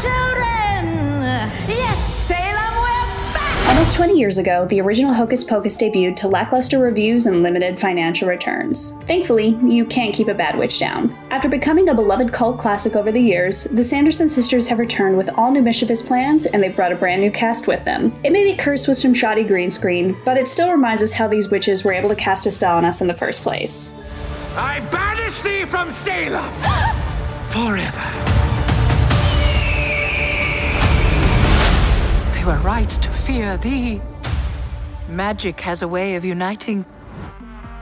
children! Yes, Salem, we're back! Almost 20 years ago, the original Hocus Pocus debuted to lackluster reviews and limited financial returns. Thankfully, you can't keep a bad witch down. After becoming a beloved cult classic over the years, the Sanderson Sisters have returned with all new mischievous plans, and they've brought a brand new cast with them. It may be cursed with some shoddy green screen, but it still reminds us how these witches were able to cast a spell on us in the first place. I banish thee from Salem forever. They were right to fear thee. Magic has a way of uniting.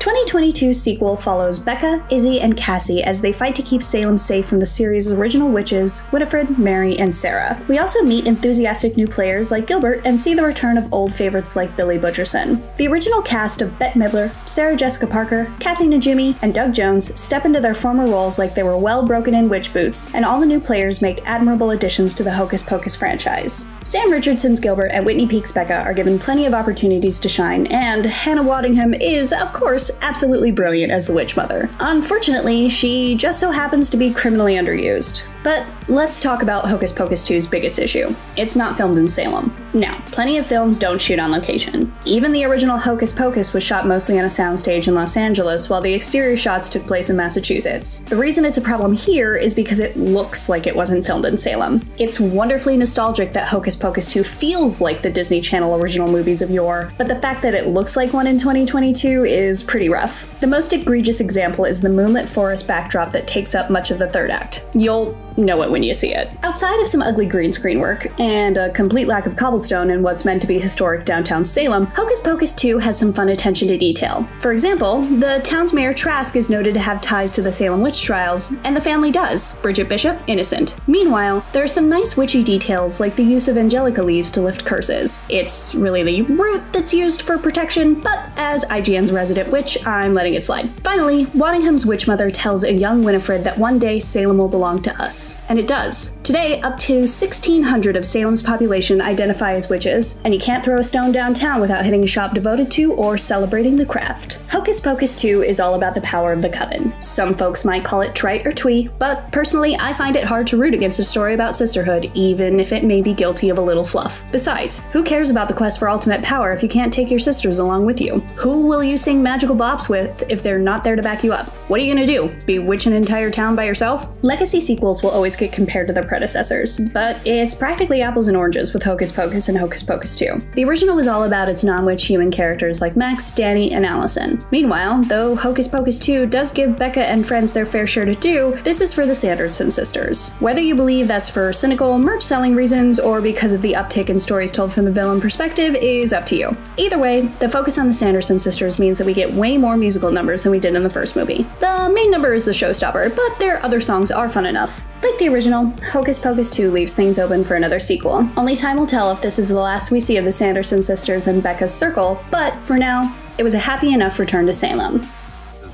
2022's sequel follows Becca, Izzy, and Cassie as they fight to keep Salem safe from the series' original witches, Winifred, Mary, and Sarah. We also meet enthusiastic new players like Gilbert and see the return of old favorites like Billy Butcherson. The original cast of Bette Midler, Sarah Jessica Parker, Kathy Najimy, and Doug Jones step into their former roles like they were well broken-in witch boots, and all the new players make admirable additions to the Hocus Pocus franchise. Sam Richardson's Gilbert and Whitney Peake's Becca are given plenty of opportunities to shine, and Hannah Waddingham is, of course, absolutely brilliant as the Witch Mother. Unfortunately, she just so happens to be criminally underused. But let's talk about Hocus Pocus 2's biggest issue. It's not filmed in Salem. Now, plenty of films don't shoot on location. Even the original Hocus Pocus was shot mostly on a soundstage in Los Angeles, while the exterior shots took place in Massachusetts. The reason it's a problem here is because it looks like it wasn't filmed in Salem. It's wonderfully nostalgic that Hocus Pocus 2 feels like the Disney Channel original movies of yore, but the fact that it looks like one in 2022 is pretty rough. The most egregious example is the moonlit forest backdrop that takes up much of the third act. You'll know it when you see it. Outside of some ugly green screen work and a complete lack of cobblestone in what's meant to be historic downtown Salem, Hocus Pocus 2 has some fun attention to detail. For example, the town's mayor Trask is noted to have ties to the Salem witch trials, and the family does. Bridget Bishop, innocent. Meanwhile, there are some nice witchy details like the use of angelica leaves to lift curses. It's really the root that's used for protection, but as IGN's resident witch, I'm letting it slide. Finally, Waddingham's witch mother tells a young Winifred that one day Salem will belong to us. And it does. Today, up to 1,600 of Salem's population identify as witches, and you can't throw a stone downtown without hitting a shop devoted to or celebrating the craft. Hocus Pocus 2 is all about the power of the coven. Some folks might call it trite or twee, but personally I find it hard to root against a story about sisterhood, even if it may be guilty of a little fluff. Besides, who cares about the quest for ultimate power if you can't take your sisters along with you? Who will you sing magical bops with if they're not there to back you up? What are you gonna do? Bewitch an entire town by yourself? Legacy sequels will always get compared to their predecessors, but it's practically apples and oranges with Hocus Pocus and Hocus Pocus 2. The original was all about its non-witch human characters like Max, Danny, and Allison. Meanwhile, though Hocus Pocus 2 does give Becca and friends their fair share to do, this is for the Sanderson Sisters. Whether you believe that's for cynical merch-selling reasons or because of the uptick in stories told from the villain perspective is up to you. Either way, the focus on the Sanderson Sisters means that we get way more musical numbers than we did in the first movie. The main number is the showstopper, but their other songs are fun enough. Like the original, Hocus Pocus 2 leaves things open for another sequel. Only time will tell if this is the last we see of the Sanderson sisters and Becca's circle, but for now, it was a happy enough return to Salem.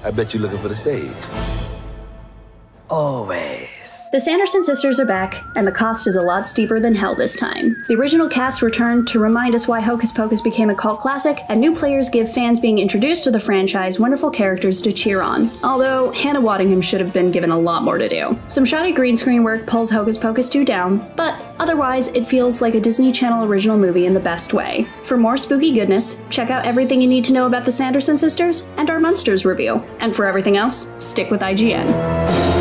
I bet you're looking for the stage. Always. The Sanderson sisters are back, and the cost is a lot steeper than hell this time. The original cast returned to remind us why Hocus Pocus became a cult classic, and new players give fans being introduced to the franchise wonderful characters to cheer on, although Hannah Waddingham should have been given a lot more to do. Some shoddy green screen work pulls Hocus Pocus 2 down, but otherwise it feels like a Disney Channel original movie in the best way. For more spooky goodness, check out everything you need to know about the Sanderson sisters and our Munsters review. And for everything else, stick with IGN.